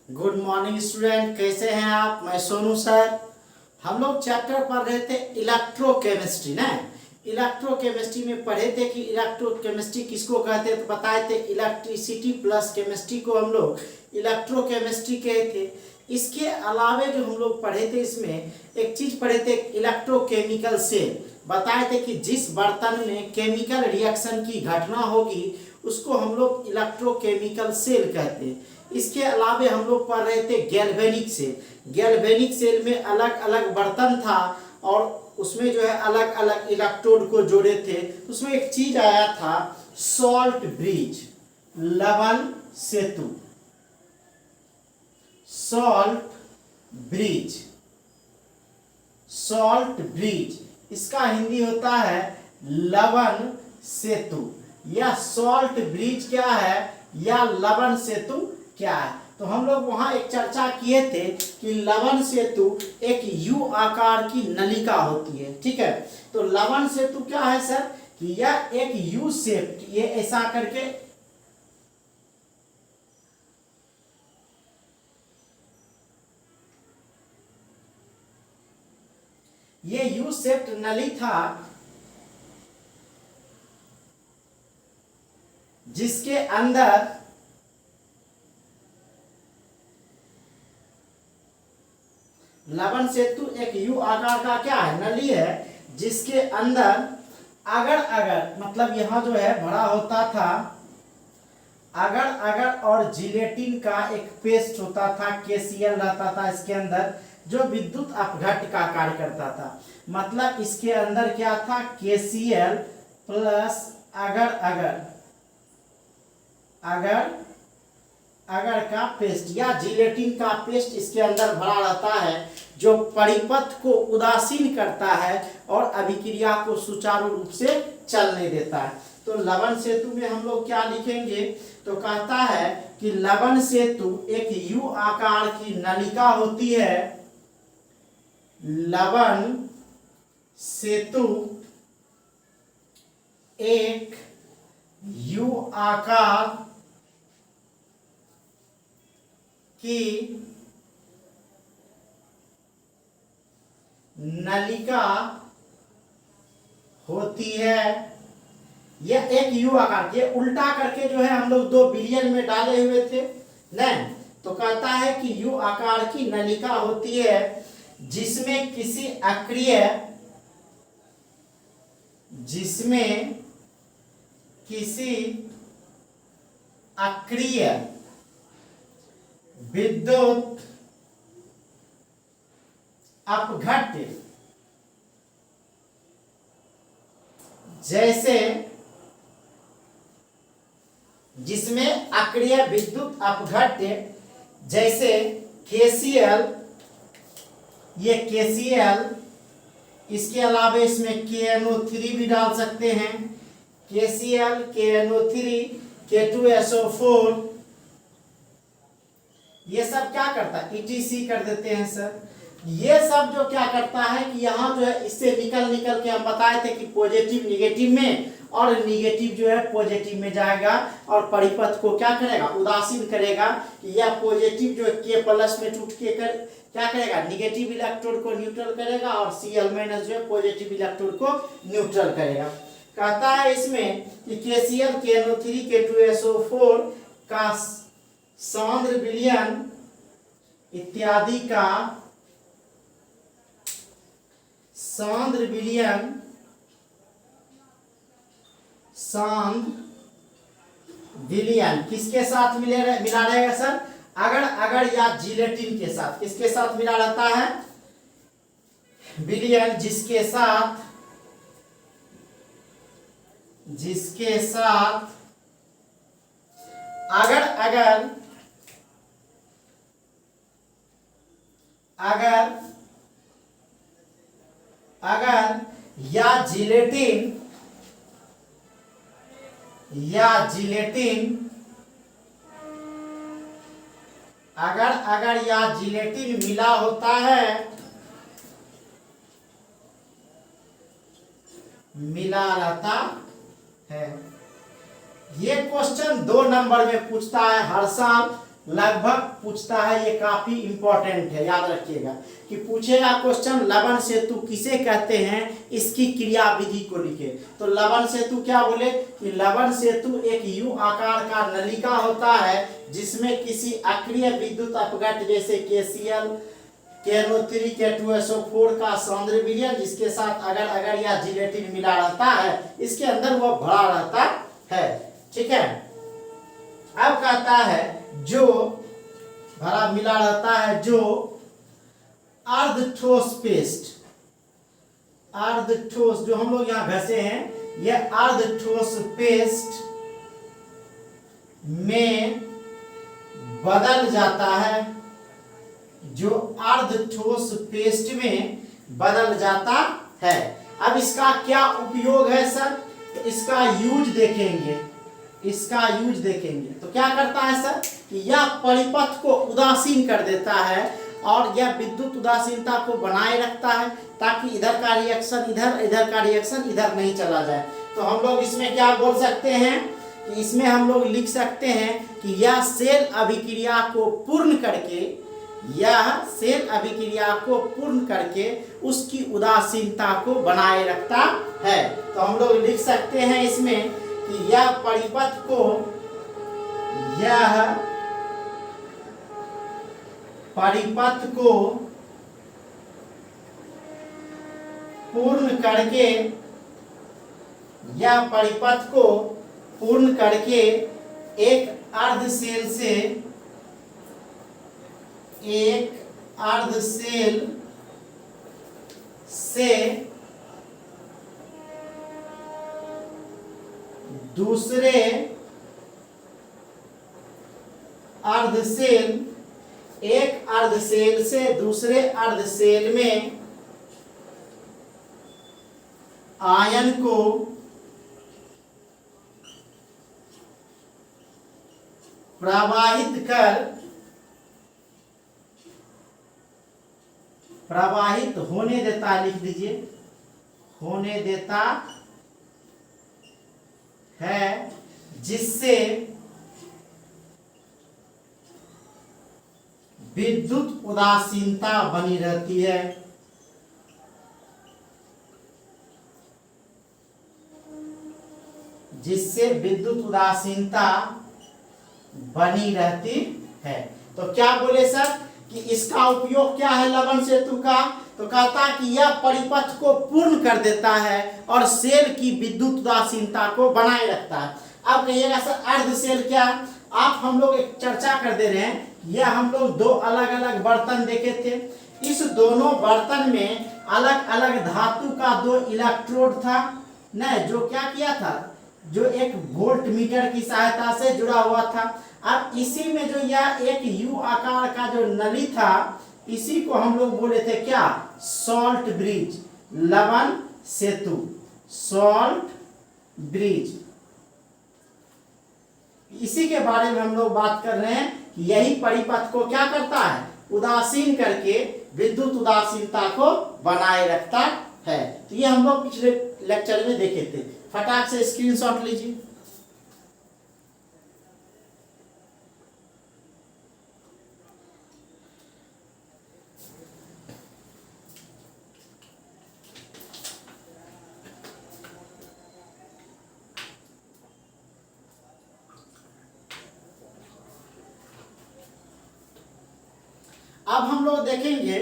Good morning student, कैसे हैं आप? मैं सोनू सर। हम लोग चैप्टर पढ़ रहे थे इलेक्ट्रोकेमिस्ट्री ना। इलेक्ट्रोकेमिस्ट्री में पढ़े थे कि इलेक्ट्रोकेमिस्ट्री किसको कहते हैं, तो बताए थे इलेक्ट्रिसिटी प्लस केमिस्ट्री को हम लोग इलेक्ट्रोकेमिस्ट्री कहते थे। इसके अलावे जो हम लोग पढ़े थे, इसमें एक चीज पढ़े थे, इलेक्ट्रोकेमिकल सेल। बताए थे कि जिस बर्तन में केमिकल रिएक्शन की घटना होगी उसको हम लोग इलेक्ट्रोकेमिकल सेल कहते हैं। इसके अलावे हम लोग पढ़ रहे थे गैल्वेनिक सेल। गैल्वेनिक सेल में अलग अलग बर्तन था और उसमें जो है अलग अलग इलेक्ट्रोड को जोड़े थे। उसमें एक चीज आया था सॉल्ट ब्रिज, लवण सेतु। सॉल्ट ब्रिज, सॉल्ट ब्रिज इसका हिंदी होता है लवण सेतु। या सॉल्ट ब्रिज क्या है या लवण सेतु क्या है। तो हम लोग वहां एक चर्चा किए थे कि लवण सेतु एक यू आकार की नलिका होती है, ठीक है। तो लवण सेतु क्या है सर कि यह एक यू शेप, ये ऐसा करके ये यू शेप्ड नली था जिसके अंदर लवण सेतु एक यू आकार का क्या है नली है, जिसके अंदर अगर अगर मतलब यहां जो है भरा होता था अगर अगर और जिलेटिन का एक पेस्ट होता था, केसीएल रहता था इसके अंदर, जो विद्युत अपघट्ट का कार्य करता था। मतलब इसके अंदर क्या था, केसीएल प्लस अगर अगर अगर अगर का पेस्ट या जिलेटिन का पेस्ट इसके अंदर भरा रहता है, जो परिपथ को उदासीन करता है और अभिक्रिया को सुचारू रूप से चलने देता है। तो लवण सेतु में हम लोग क्या लिखेंगे, तो कहता है कि लवण सेतु एक यू आकार की नलिका होती है। लवण सेतु एक यू आकार की नलिका होती है। यह एक यू आकार, ये उल्टा करके जो है हम लोग 2 बिलियन में डाले हुए थे नहीं। तो कहता है कि यू आकार की नलिका होती है जिसमें किसी अक्रिय विद्युत अपघट्ट जैसे जिसमें अक्रिय विद्युत अपघट्ट जैसे केसीएल, ये केसीएल, इसके अलावा इसमें KNO3 भी डाल सकते हैं। KCl, KNO3, K2SO4, ये सब क्या करता है, ETC कर देते हैं सर। ये सब जो क्या करता है कि यहाँ जो है इससे निकल के हम बताए थे कि पॉजिटिव निगेटिव में और निगेटिव जो है पॉजिटिव में जाएगा और परिपथ को क्या करेगा, उदासीन करेगा। यह पॉजिटिव जो K प्लस में टूट के क्या करेगा, निगेटिव इलेक्ट्रोड को न्यूट्रल करेगा और Cl माइनस जो है पॉजिटिव इलेक्ट्रोड को न्यूट्रल करेगा। कहता है इसमें कि KCl, KNO3, K2SO4 का सांद्र विलयन इत्यादि का सांद्र विलयन किसके साथ मिला रहेगा सर, अगर अगर या जिलेटिन के साथ। किसके साथ मिला रहता है, विलयन जिसके साथ अगर अगर अगर अगर या जिलेटिन अगर अगर या जिलेटिन मिला होता है, मिला रहता है। ये क्वेश्चन 2 नंबर में पूछता है हर साल, लगभग पूछता है, ये काफी इंपॉर्टेंट है, याद रखिएगा कि पूछेगा क्वेश्चन लवण सेतु किसे कहते हैं, इसकी क्रियाविधि को लिखे। तो लवण सेतु क्या बोले कि लवण सेतु एक यू आकार का नलिका होता है जिसमें किसी अक्रिय विद्युत अपघट जैसे KCl KNO3 K2SO4 का सौंदर्य विलयन जिसके साथ अगर अगर या जिलेटिन मिला रहता है, इसके अंदर वह भरा रहता है। ठीक है, अब कहता है जो भरा मिला रहता है, जो अर्धठोस पेस्ट, अर्धठोस जो हम लोग यहाँ घसे हैं, यह अर्धठोस पेस्ट में बदल जाता है, जो अर्धठोस पेस्ट में बदल जाता है। अब इसका क्या उपयोग है सर, तो इसका यूज देखेंगे, इसका यूज देखेंगे। तो क्या करता है सर कि यह परिपथ को उदासीन कर देता है और यह विद्युत उदासीनता को बनाए रखता है ताकि इधर का रिएक्शन इधर, इधर का रिएक्शन इधर नहीं चला जाए। तो हम लोग इसमें क्या बोल सकते हैं कि इसमें हम लोग लिख सकते हैं कि यह सेल अभिक्रिया को पूर्ण करके, यह सेल अभिक्रिया को पूर्ण करके उसकी उदासीनता को बनाए रखता है। तो हम लोग लिख सकते हैं इसमें कि यह परिपथ को, यह परिपथ को पूर्ण करके, यह परिपथ को पूर्ण करके एक अर्ध सेल से, एक अर्ध सेल से दूसरे अर्ध सेल, एक अर्ध सेल से दूसरे अर्ध सेल में आयन को प्रवाहित कर, प्रवाहित होने देता, लिख दीजिए, होने देता है, जिससे विद्युत उदासीनता बनी रहती है, जिससे विद्युत उदासीनता बनी रहती है। तो क्या बोले सर कि इसका उपयोग क्या है लवण सेतु का, तो कहता कि यह परिपथ को पूर्ण कर देता है और सेल की विद्युत उदासीनता को बनाए रखता है। अब कहिएगा सर अर्ध सेल क्या, आप हम लोग एक चर्चा कर दे रहे हैं, यह हम लोग दो अलग अलग बर्तन देखे थे, इस दोनों बर्तन में अलग अलग धातु का दो इलेक्ट्रोड था न, जो क्या किया था, जो एक वोल्ट मीटर की सहायता से जुड़ा हुआ था। अब इसी में जो यह एक यू आकार का जो नली था, इसी को हम लोग बोले थे क्या, सॉल्ट ब्रिज, लवण सेतु, सॉल्ट ब्रिज। इसी के बारे में हम लोग बात कर रहे हैं कि यही परिपथ को क्या करता है, उदासीन करके विद्युत उदासीनता को बनाए रखता है। तो ये हम लोग पिछले लेक्चर में देखे थे, फटाक से स्क्रीनशॉट लीजिए। अब हम लोग देखेंगे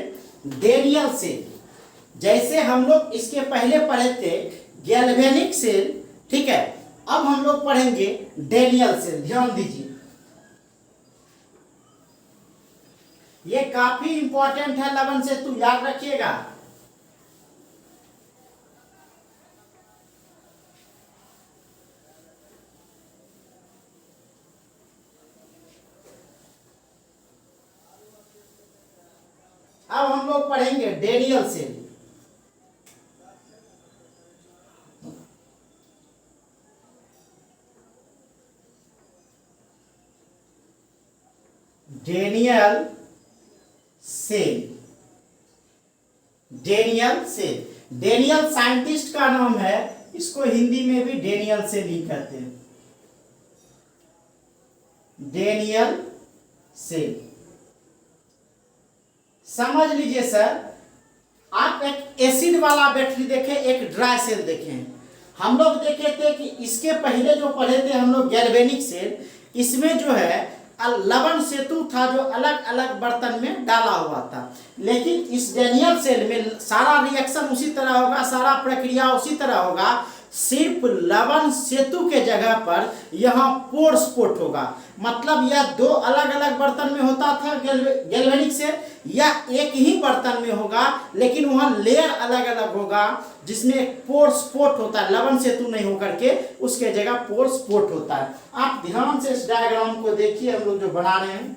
डेनियल सेल, जैसे हम लोग इसके पहले पढ़े थे गैल्वेनिक सेल, ठीक है। अब हम लोग पढ़ेंगे डेनियल सेल, ध्यान दीजिए, ये काफी इंपॉर्टेंट है लवण सेतु, याद रखिएगा। अब हम लोग पढ़ेंगे Daniel cell. Daniel cell, Daniel cell, Daniel scientist का नाम है, इसको हिंदी में भी डेनियल सेल ही कहते हैं, डेनियल सेल। समझ लीजिए सर, आप एक एसिड वाला बैटरी देखें, एक ड्राई सेल देखें। हम लोग देखे थे कि इसके पहले जो पढ़े थे हम लोग गैल्वेनिक सेल, इसमें जो है लवण सेतु था जो अलग अलग बर्तन में डाला हुआ था। लेकिन इस डैनियल सेल में सारा रिएक्शन उसी तरह होगा, सारा प्रक्रिया उसी तरह होगा, सिर्फ लवण सेतु के जगह पर यहाँ पोर स्पोर्ट होगा। मतलब यह दो अलग अलग बर्तन में होता था गैल्वेनिक सेल, या एक ही बर्तन में होगा लेकिन वहाँ लेयर अलग अलग होगा, जिसमें एक पोर स्पोर्ट होता है, लवण सेतु नहीं होकर के उसके जगह पोर स्पोर्ट होता है। आप ध्यान से इस डायग्राम को देखिए, हम लोग जो बना रहे हैं।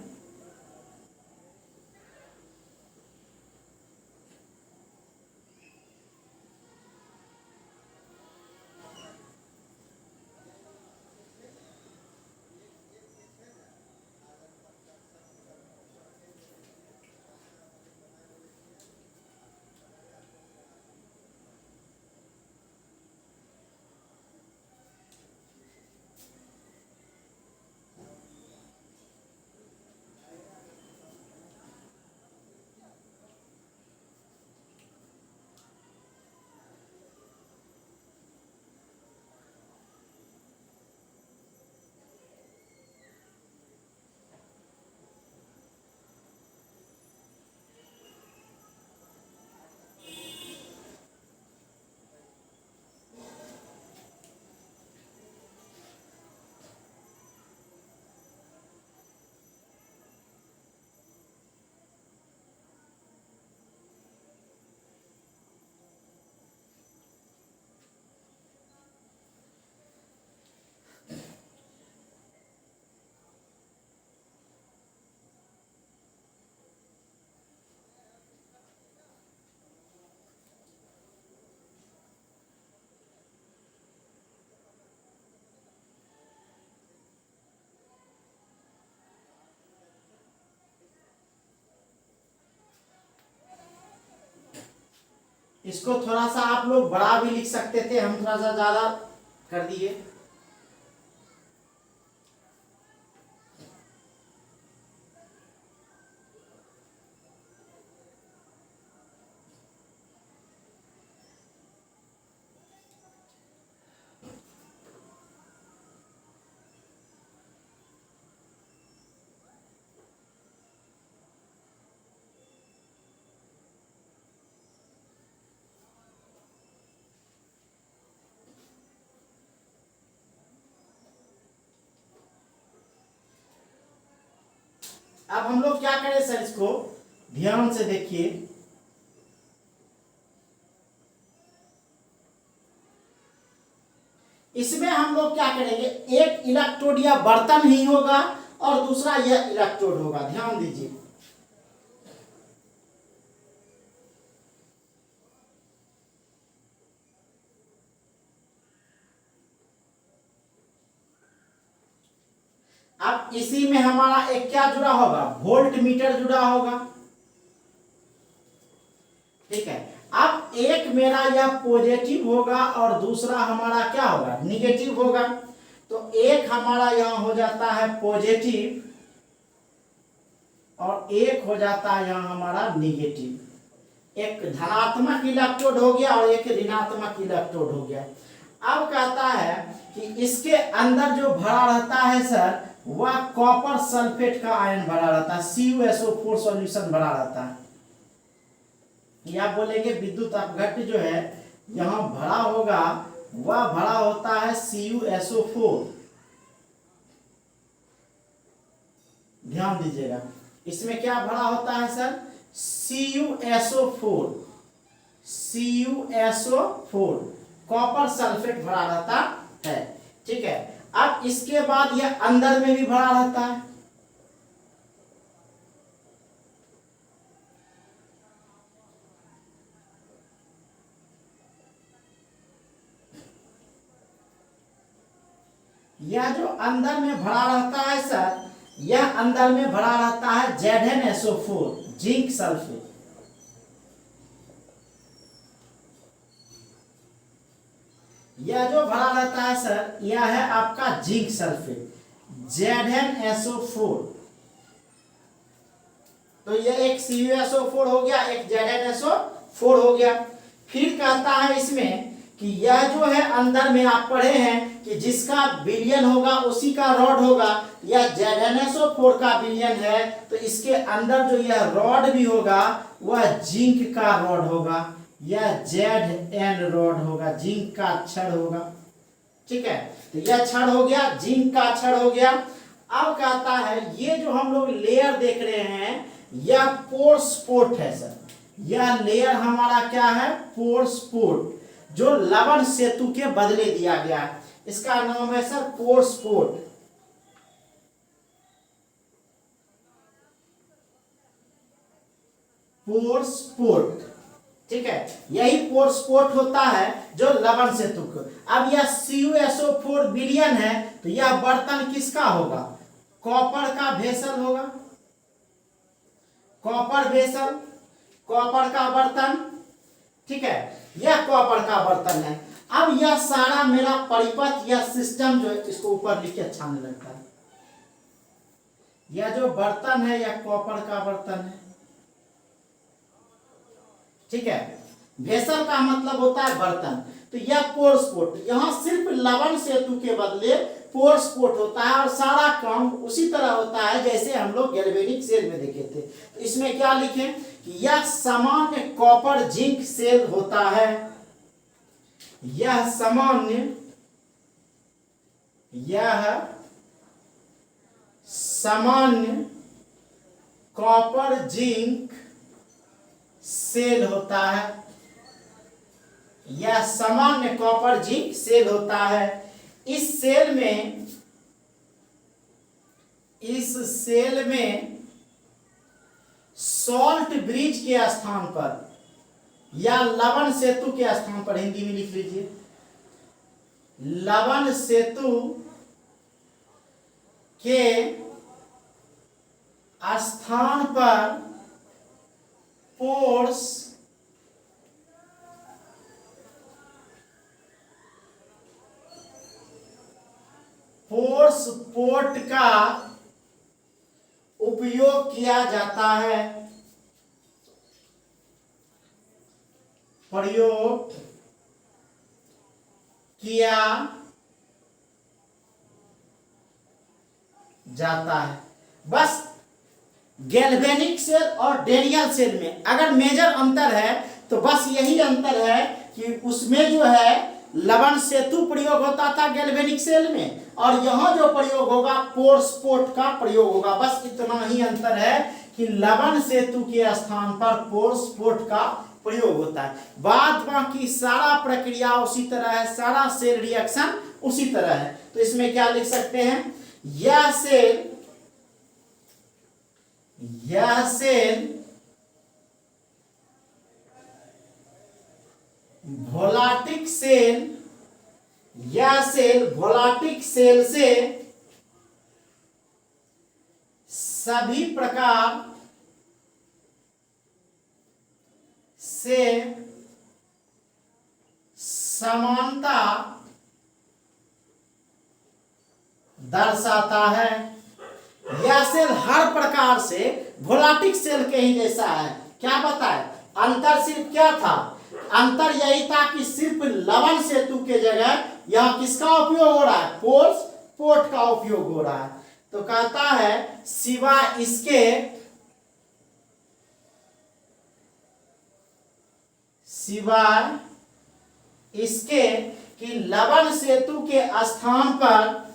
इसको थोड़ा सा आप लोग बड़ा भी लिख सकते थे, हम थोड़ा सा ज्यादा कर दिए। अब हम लोग क्या करें सर, इसको ध्यान से देखिए। इसमें हम लोग क्या करेंगे, एक इलेक्ट्रोड या बर्तन ही होगा और दूसरा यह इलेक्ट्रोड होगा। ध्यान दीजिए, अब इसी में हमारा एक क्या जुड़ा होगा, वोल्ट मीटर जुड़ा होगा। ठीक है, अब एक मेरा यह पॉजिटिव होगा और दूसरा हमारा क्या होगा, निगेटिव होगा। तो एक हमारा यहां हो जाता है पॉजिटिव और एक हो जाता है यहां हमारा निगेटिव। एक धनात्मक इलेक्ट्रोड हो गया और एक ऋणात्मक इलेक्ट्रोड हो गया। अब कहता है कि इसके अंदर जो भरा रहता है सर, वह कॉपर सल्फेट का आयन भरा रहता है, CuSO4 सॉल्यूशन भरा रहता है। या बोलेंगे विद्युत अपघट्य जो है यहां भरा होगा, वह भरा होता है CuSO4। ध्यान दीजिएगा, इसमें क्या भरा होता है sir, CuSO4। CuSO4 copper sulphate भरा रहता है। ठीक है, अब इसके बाद यह अंदर में भी भरा रहता है। यह जो अंदर में भरा रहता है सर, यह अंदर में भरा रहता है ZnSO4 जिंक सल्फेट। यह जो भरा रहता है सर, यह है आपका जिंक सल्फेट ZnSO4। तो ये एक CuSO4 हो गया, एक ZnSO4 हो गया। फिर कहता है इसमें कि यह जो है अंदर में आप पढ़े हैं कि जिसका विलयन होगा उसी का रॉड होगा, या ZnSO4 का विलयन है तो इसके अंदर जो यह रॉड भी होगा वह जिंक का रॉड होगा, यह Zn रॉड होगा, जिंक का छड़ होगा। ठीक है, तो यह छड़ हो गया, जिंक का छड़ हो गया। अब कहता है ये जो हम लोग लेयर देख रहे हैं यह पोर स्पोर्ट है सर, यह लेयर हमारा क्या है, पोर स्पोर्ट, जो लवण सेतु के बदले दिया गया है, इसका नाम है सर पोर स्पोर्ट। पोर स्पोर्ट, ठीक है, यही पोर स्पोर्ट होता है जो लवण सेतु को। अब यह CuSO4 विलयन है तो यह बर्तन किसका होगा, कॉपर का वेसल होगा, कॉपर वेसल, कॉपर का बर्तन। ठीक है, यह कॉपर का बर्तन है। अब यह सारा मेरा परिपथ या सिस्टम जो है, इसको ऊपर लिख के अच्छा नहीं लगता है, यह जो बर्तन है यह कॉपर का बर्तन है। ठीक है, वेसल का मतलब होता है बर्तन, तो यह पोर स्पोर्ट, यहां सिर्फ लवण सेतु के बदले पोर स्पोर्ट होता है, और सारा काम उसी तरह होता है जैसे हम लोग गैल्वेनिक सेल में देखे थे। तो इसमें क्या लिखें कि यह सामान्य कॉपर जिंक सेल होता है, यह सामान्य, यह सामान्य कॉपर जिंक सेल होता है, यह सामान्य कॉपर जिंक सेल होता है। इस सेल में सॉल्ट ब्रिज के स्थान पर या लवण सेतु के स्थान पर, हिंदी में लिख लीजिए, लवण सेतु के स्थान पर पोर्स पोर्ट का उपयोग किया जाता है, प्रयोग किया जाता है। बस गैल्वेनिक सेल और डेरियल सेल में अगर मेजर अंतर है तो बस यही अंतर है कि उसमें जो है लवण सेतु प्रयोग होता था गैल्वेनिक सेल में, और यहां जो प्रयोग होगा पोर स्पोर्ट का प्रयोग होगा। बस इतना ही अंतर है कि लवण सेतु के स्थान पर पोर स्पोर्ट का प्रयोग होता है, बाद बाकी सारा प्रक्रिया उसी तरह है, सारा सेल रिएक्शन उसी तरह है। तो इसमें क्या लिख सकते हैं, यह सेल वोलाटिक सेल, यह सेल वोलाटिक सेल से सभी प्रकार से समानता दर्शाता है। यह सेल हर प्रकार से वोलाटिक सेल के ही जैसा है। क्या बताए, अंतर सिर्फ क्या था, अंतर यही था कि सिर्फ लवण सेतु के जगह यहां किसका उपयोग हो रहा है, पोर स्पोर्ट का उपयोग हो रहा है। तो कहता है सिवाय इसके कि लवण सेतु के स्थान पर,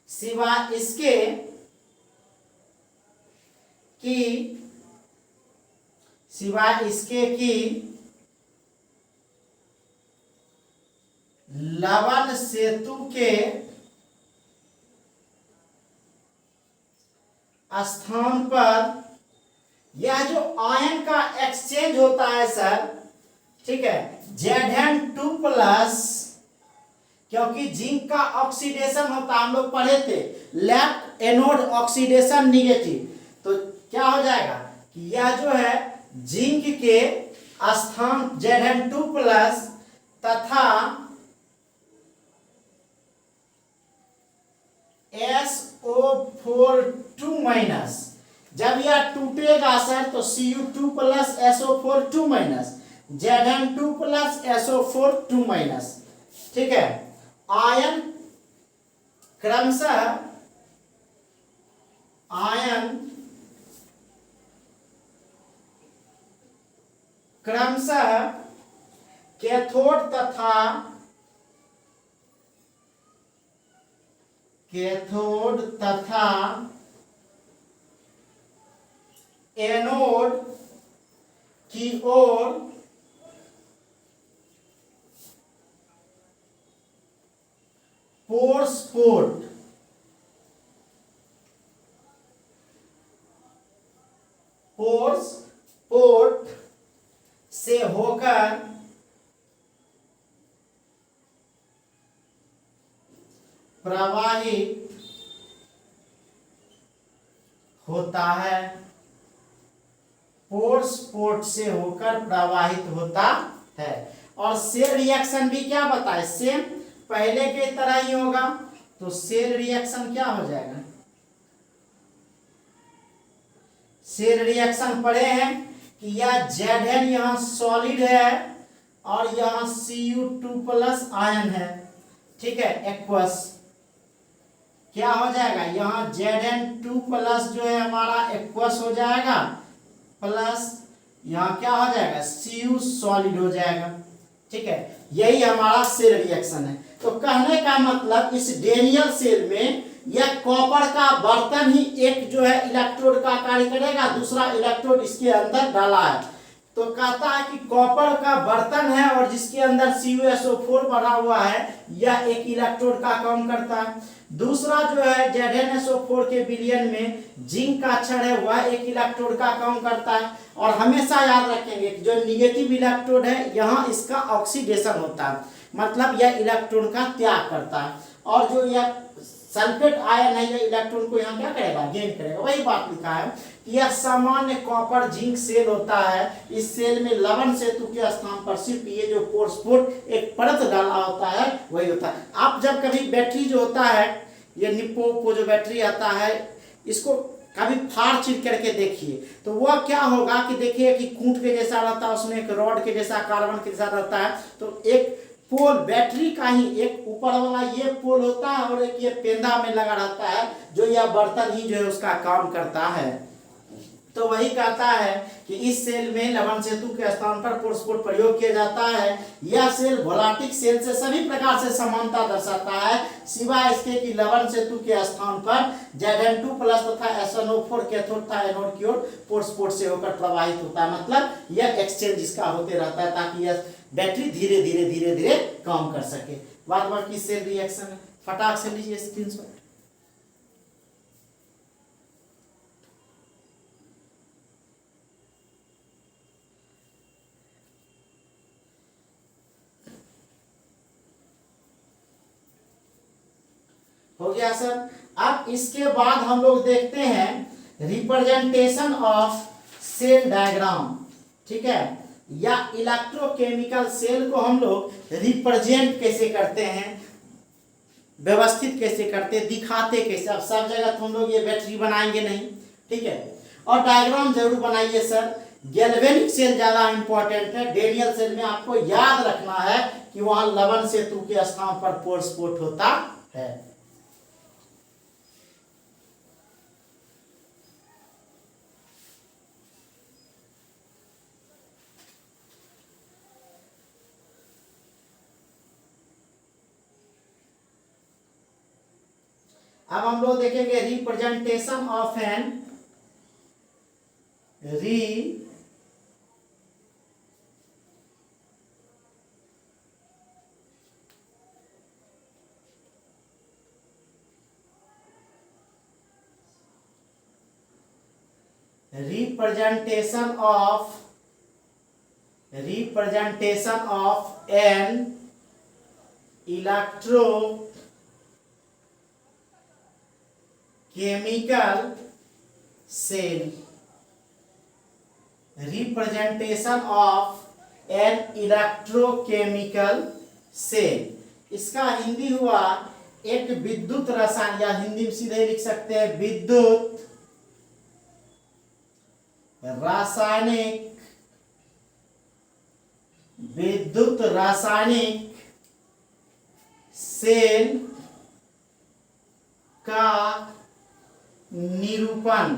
सिवाय इसके कि लवण सेतु के स्थान पर यह जो आयन का एक्सचेंज होता है सर, ठीक है, Zn2+, क्योंकि जिंक का ऑक्सीडेशन होता है, हम लोग पढ़े थे लेफ्ट एनोड ऑक्सीडेशन निगेटिव, तो क्या हो जाएगा कि यह जो है जिंक के स्थान Zn2+ तथा SO4 2-, जब यह टूटेगा सर तो Cu2 plus SO4 2-, Zn2 plus SO4 2-, ठीक है। आयन क्रमशः कैथोड तथा एनोड की ओर पोर्ट से होकर प्रवाहित होता है। पोर्ट से होकर प्रवाहित होता है। और सेल रिएक्शन भी क्या बताए, सेम पहले के तरह ही होगा। तो सेल रिएक्शन क्या हो जाएगा, सेल रिएक्शन पढ़े हैं कि यह Zn यहाँ सॉलिड है और यहाँ Cu2 प्लस आयन है, ठीक है, एक्वस। क्या हो जाएगा, यहाँ Zn2 प्लस जो है हमारा एक्वस हो जाएगा, प्लस यहाँ क्या हो जाएगा, Cu सॉलिड हो जाएगा, ठीक है। यही हमारा सेल रिएक्शन है। तो कहने का मतलब इस डेनियल सेल में यह कॉपर का बर्तन ही एक जो है इलेक्ट्रोड का कार्य करेगा, दूसरा इलेक्ट्रोड इसके अंदर डाला है। तो कहता है कि कॉपर का बर्तन है और जिसके अंदर CuSO4 बना हुआ है, यह एक इलेक्ट्रोड का काम करता है। दूसरा जो है ZnSO4 के विलयन में जिंक का अक्षर है, वह एक इलेक्ट्रोड का काम करता है। और हमेशा याद रखेंगे कि जो निगेटिव इलेक्ट्रोड है, यहाँ इसका ऑक्सीडेशन होता है, मतलब यह इलेक्ट्रॉन का त्याग करता है। और जो यह सल्फेट आयन है, यह इलेक्ट्रॉन को यहाँ क्या करेगा, गेन करेगा। वही बात लिखा है कि यह सामान्य कॉपर जिंक सेल होता है। इस सेल में लवण सेतु के स्थान पर सिर्फ ये जो पोर्ट एक परत डाला होता है, वही होता है। आप जब कभी बैटरी जो होता है, ये निप्पो जो बैटरी आता है, इसको कभी फाड़ चीर करके देखिए तो वह क्या होगा कि देखिए कि कूट के जैसा रहता है, उसमें एक रॉड के जैसा, कार्बन के जैसा रहता है। तो एक पोल बैटरी का ही एक ऊपर वाला ये पोल होता है और एक ये पेंदा में लगा रहता है, जो यह बर्तन ही जो है उसका काम करता है। तो वही कहता है कि इस सेल में लवण सेतु के स्थान पर पोर्ट प्रयोग किया जाता है। यह सेल वोलाटिक सेल से सभी प्रकार से समानता दर्शाता है, सिवाय इसके कि लवण सेतु के स्थान पर Zn2 प्लस तथा SnO4 कैथोड तथा एनोड की ओर पोर्ट से होकर प्रवाहित होता है। मतलब यह एक्सचेंज इसका होते रहता है ताकि यह बैटरी धीरे धीरे काम कर सके। बात की सेल रिएक्शन है, फटाक से लीजिए स्क्रीनशॉट। हो गया सर। अब इसके बाद हम लोग देखते हैं रिप्रेजेंटेशन ऑफ सेल डायग्राम, ठीक है, या इलेक्ट्रोकेमिकल सेल को हम लोग रिप्रेजेंट कैसे करते हैं, व्यवस्थित कैसे करते, दिखाते कैसे। अब सब जगह तो हम लोग ये बैटरी बनाएंगे नहीं, ठीक है, और डायग्राम जरूर बनाइए सर। गैल्वेनिक सेल ज्यादा इंपॉर्टेंट है। डेनियल सेल में आपको याद रखना है कि वहां लवण सेतु के स्थान पर पोर्ट होता है। अब हम लोग देखेंगे representation of an representation of an electrochemical cell, representation of an electrochemical cell। इसका हिंदी हुआ एक विद्युत रसायन, या हिंदी में सीधे लिख सकते हैं विद्युत रासायनिक, विद्युत रासायनिक सेल का निरूपण।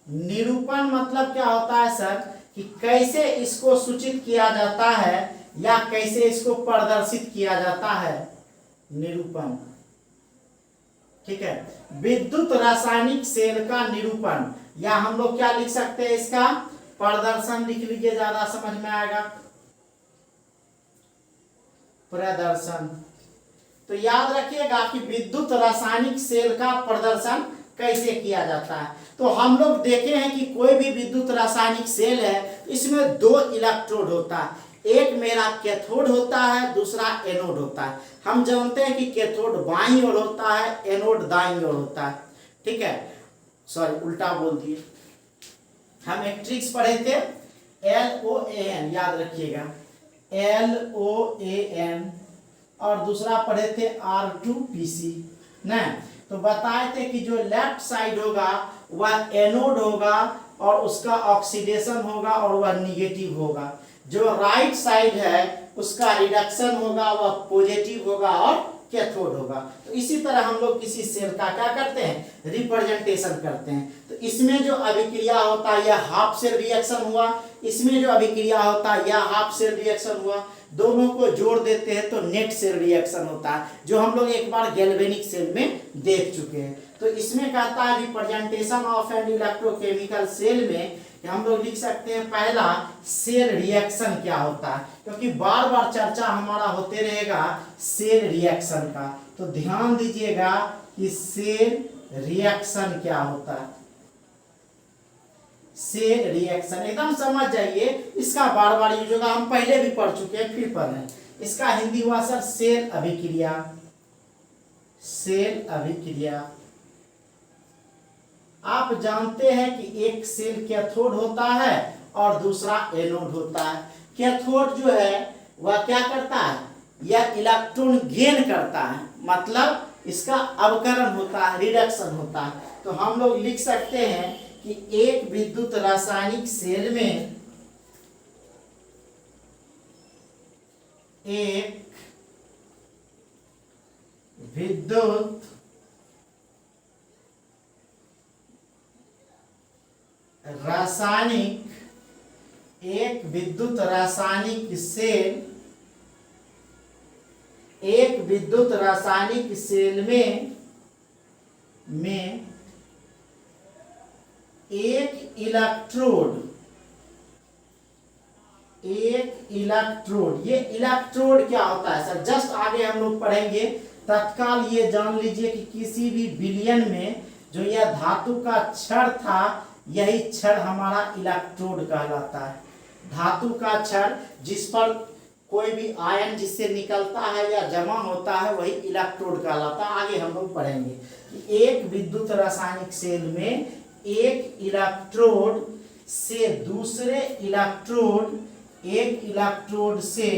निरूपण मतलब क्या होता है सर, कि कैसे इसको सूचित किया जाता है या कैसे इसको प्रदर्शित किया जाता है, निरूपण। ठीक है, विद्युत रासायनिक सेल का निरूपण, या हम लोग क्या लिख सकते हैं, इसका प्रदर्शन लिख लीजिए, ज्यादा समझ में आएगा, प्रदर्शन। तो याद रखिएगा कि विद्युत रासायनिक सेल का प्रदर्शन कैसे किया जाता है। तो हम लोग देखे हैं कि कोई भी विद्युत रासायनिक सेल है, इसमें दो इलेक्ट्रोड होता है, एक मेरा कैथोड होता है, दूसरा एनोड होता है। हम जानते हैं कि कैथोड बाईं ओर होता है, एनोड दाईं ओर होता है। ठीक है, सॉरी उल्टा बोल दिए। हम एक ट्रिक्स पढ़े थे, LOAN, याद रखिएगा, LOAN, और दूसरा पढ़े थे R2PC ना। तो बताए थे कि जो लेफ्ट साइड होगा वह एनोड होगा और उसका ऑक्सीडेशन होगा और वह निगेटिव होगा। जो राइट साइड है उसका रिडक्शन होगा, वह पॉजिटिव होगा और कैथोड होगा। तो इसी तरह हम लोग किसी सेल का क्या करते हैं, रिप्रेजेंटेशन करते हैं। तो इसमें जो अभिक्रिया होता है यह हाफ सेल रिएक्शन हुआ, इसमें जो अभिक्रिया होता है यह हाफ सेल रिएक्शन हुआ, दोनों को जोड़ देते हैं तो नेट सेल रिएक्शन होता है, जो हम लोग एक बार गैल्वेनिक सेल में देख चुके हैं। तो इसमें कहता है representation of an electrochemical cell में हम लोग लिख सकते हैं, पहला सेल रिएक्शन क्या होता है, क्योंकि बार बार चर्चा हमारा होते रहेगा सेल रिएक्शन का। तो ध्यान दीजिएगा कि सेल रिएक्शन क्या होता है, सेल रिएक्शन एकदम समझ जाइए, इसका बार बार यूज होगा, हम पहले भी पढ़ चुके हैं फिर पढ़ रहे हैं। इसका हिंदी हुआ सर सेल अभिक्रिया, सेल अभिक्रिया। आप जानते हैं कि एक सेल कैथोड होता है और दूसरा एनोड होता है। कैथोड जो है वह क्या करता है, यह इलेक्ट्रॉन गेन करता है, मतलब इसका अवकरण होता है, रिडक्शन होता है। तो हम लोग लिख सकते हैं कि एक विद्युत रासायनिक सेल में एक विद्युत रासायनिक, एक विद्युत रासायनिक सेल, एक विद्युत रासायनिक सेल में एक इलेक्ट्रोड, एक इलेक्ट्रोड, ये इलेक्ट्रोड क्या होता है सर, जस्ट आगे हम लोग पढ़ेंगे। तत्काल ये जान लीजिए कि किसी भी विलयन में जो यह धातु का क्षण था, यही क्षण हमारा इलेक्ट्रोड कहलाता है। धातु का क्षण जिस पर कोई भी आयन जिससे निकलता है या जमा होता है वही इलेक्ट्रोड कहलाता है। आगे हम लोग पढ़ेंगे कि एक विद्युत रासायनिक सेल में एक इलेक्ट्रोड से दूसरे इलेक्ट्रोड, एक इलेक्ट्रोड से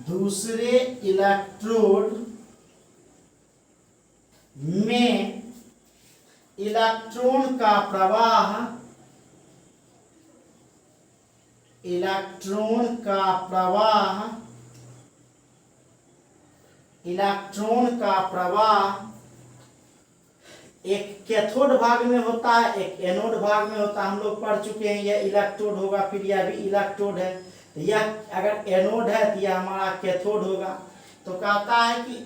दूसरे इलेक्ट्रोड में इलेक्ट्रॉन का प्रवाह, इलेक्ट्रॉन का प्रवाह, इलेक्ट्रॉन का प्रवाह एक कैथोड भाग में होता है, एक एनोड भाग में होता है। हम लोग पढ़ चुके हैं, यह इलेक्ट्रोड होगा, फिर यह भी इलेक्ट्रोड है। तो यह अगर एनोड है तो यह हमारा कैथोड होगा। तो कहता है कि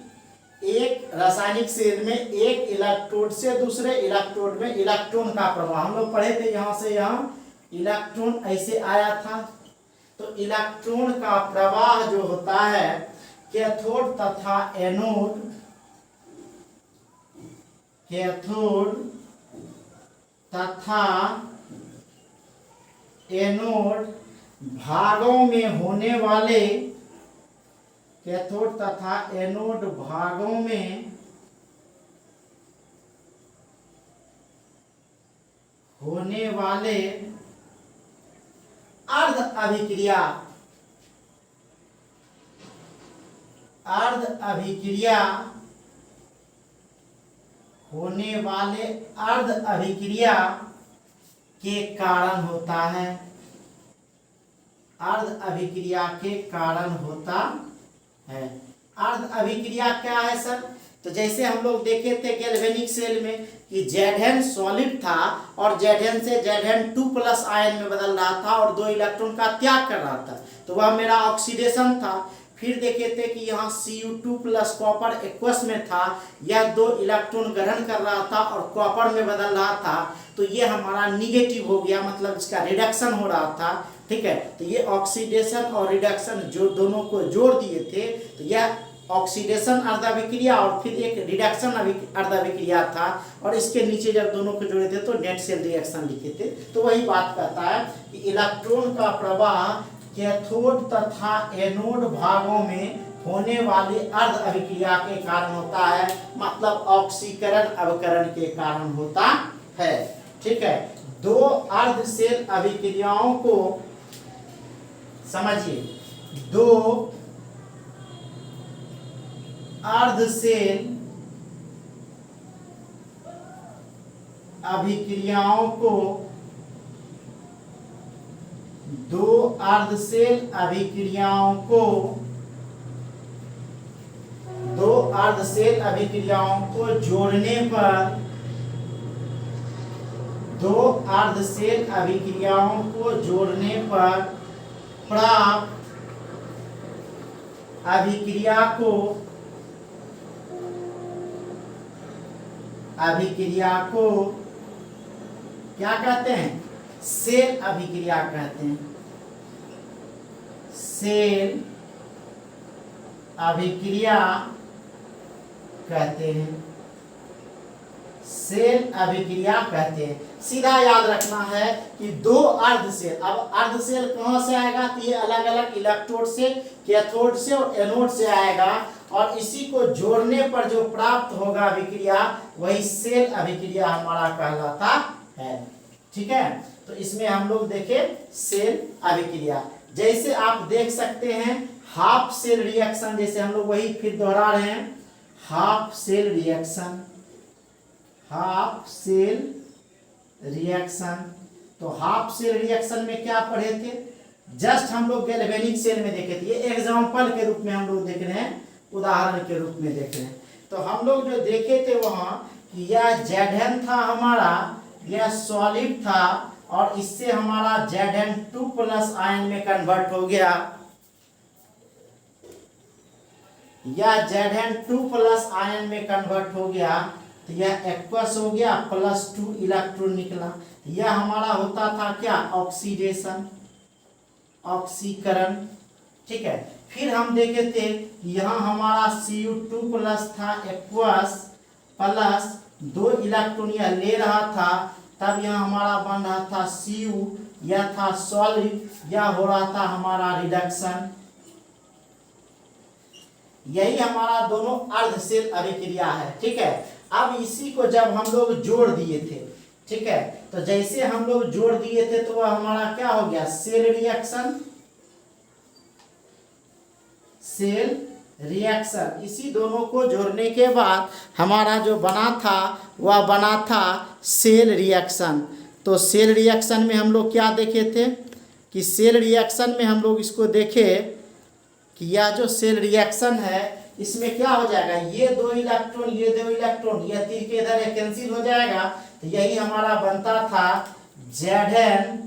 एक रासायनिक सेल में एक इलेक्ट्रोड से दूसरे इलेक्ट्रोड में इलेक्ट्रॉन का प्रवाह, हम लोग पढ़े थे, यहां से यहां इलेक्ट्रॉन ऐसे आया था। तो इलेक्ट्रॉन का प्रवाह जो होता है कैथोड तथा एनोड, कैथोड तथा एनोड भागों में होने वाले, कैथोड तथा एनोड भागों में होने वाले अर्ध अभिक्रिया, अर्ध अभिक्रिया होने वाले अर्ध अभिक्रिया के कारण होता है, अर्ध अभिक्रिया के कारण होता है। अर्ध अभिक्रिया क्या है सर? तो जैसे हम लोग देखे थे गैल्वेनिक सेल में कि Zn सॉलिड था और Zn से Zn2+ आयन में बदल रहा था और 2 इलेक्ट्रॉन का त्याग कर रहा था, तो वह मेरा ऑक्सीडेशन था। फिर देखे थे कि यहाँ Cu2+ कॉपर एक्वस में था, यह 2 इलेक्ट्रॉन ग्रहण कर रहा था और कॉपर में बदल रहा था, तो ये हमारा निगेटिव हो गया, मतलब इसका रिडक्शन हो रहा था। ठीक है, तो ये ऑक्सीडेशन और रिडक्शन जो दोनों को जोड़ दिए थे, तो यह ऑक्सीडेशन अर्ध अभिक्रिया और फिर एक रिडक्शन अर्ध अभिक्रिया था, और इसके नीचे जब दोनों को जोड़े थे तो नेट सेल रिएक्शन लिखे थे। तो वही बात कहता है कि इलेक्ट्रॉन का प्रवाह कैथोड तथा एनोड भागों में होने वाली अर्ध अभिक्रिया के कारण होता है, मतलब ऑक्सीकरण अवकरण के कारण होता है। ठीक है, 2 अर्ध सेल अभिक्रियाओं को समझिए। 2 अर्ध सेल अभिक्रियाओं को 2 अर्ध सेल अभिक्रियाओं को 2 अर्ध सेल अभिक्रियाओं को जोड़ने पर 2 अर्ध सेल अभिक्रियाओं को जोड़ने पर प्राप्त अभिक्रिया को क्या कहते हैं? सेल अभिक्रिया कहते हैं। सेल अभिक्रिया कहते हैं, सेल अभिक्रिया कहते हैं। सीधा याद रखना है कि 2 अर्ध सेल, अब अर्ध सेल कहां से आएगा? तो ये अलग अलग इलेक्ट्रोड से, कैथोड से और एनोड से आएगा, और इसी को जोड़ने पर जो प्राप्त होगा अभिक्रिया वही सेल अभिक्रिया हमारा कहलाता है। ठीक है, तो इसमें हम लोग देखें सेल अभिक्रिया। जैसे आप देख सकते हैं हाफ सेल रिएक्शन, जैसे हम लोग वही फिर दोहरा रहे हैं, half cell reaction, half cell reaction. तो हाफ सेल रिएक्शन में क्या पढ़े थे? जस्ट हम लोग गैल्वेनिक सेल में देखे थे, ये एग्जांपल के रूप में हम लोग देख रहे हैं, उदाहरण के रूप में देख रहे हैं। तो हम लोग जो देखे थे वहां कि यह Zn था हमारा, यह सॉलिड था और इससे हमारा Zn2+ आयन में कन्वर्ट हो गया, यह Zn2+ आयन में कन्वर्ट हो गया, तो यह एक्वस हो गया, +2 इलेक्ट्रॉन निकला। यह हमारा होता था क्या? ऑक्सीडेशन, ऑक्सीकरण। ठीक है, फिर हम देखे थे यहाँ हमारा Cu2+ था एक्वस, प्लस 2 इलेक्ट्रॉन यह ले रहा था, तब यहाँ हमारा बन रहा था Cu, यह था सॉलिड, यह हो रहा था हमारा रिडक्शन। यही हमारा दोनों अर्ध सेल अभिक्रिया है। ठीक है, अब इसी को जब हम लोग जोड़ दिए थे, ठीक है, तो जैसे हम लोग जोड़ दिए थे तो वह हमारा क्या हो गया? Cell reaction, cell reaction. इसी दोनों को जोड़ने के बाद हमारा जो बना था वह बना था सेल रिएक्शन। तो सेल रिएक्शन में हम लोग क्या देखे थे कि सेल रिएक्शन में हम लोग इसको देखे कि यह जो सेल रिएक्शन है इसमें क्या हो जाएगा? ये 2 इलेक्ट्रॉन, ये 2 इलेक्ट्रॉन, यह तीर के इधर कैंसिल हो जाएगा, तो यही हमारा बनता था Zn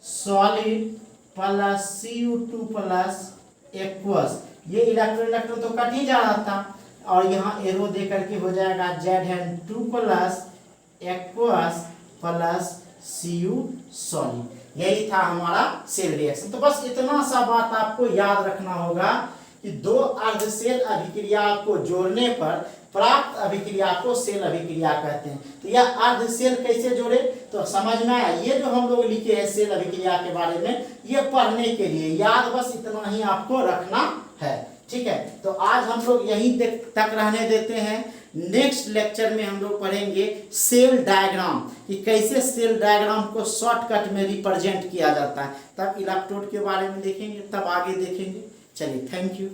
solid plus Cu2+ aqueous. ये इलेक्ट्रॉन तो कट ही जा रहा था, और यहाँ एरो दे करके हो जाएगा Zn2+ aqueous plus Cu solid. यही था हमारा सेल रिएक्शन। तो बस इतना सा बात आपको याद रखना होगा कि 2 अर्ध सेल अभिक्रिया को जोड़ने पर प्राप्त अभिक्रिया को सेल अभिक्रिया कहते हैं। तो यह अर्ध सेल कैसे जोड़े तो समझ में आया। ये जो हम लोग लिखे हैं सेल अभिक्रिया के बारे में, ये पढ़ने के लिए याद बस इतना ही आपको रखना है। ठीक है, तो आज हम लोग यहीं तक रहने देते हैं। नेक्स्ट लेक्चर में हम लोग पढ़ेंगे सेल डायग्राम, कि कैसे सेल डायग्राम को शॉर्टकट में रिप्रेजेंट किया जाता है। तब इलेक्ट्रोड के बारे में देखेंगे, तब आगे देखेंगे। चलिए, थैंक यू।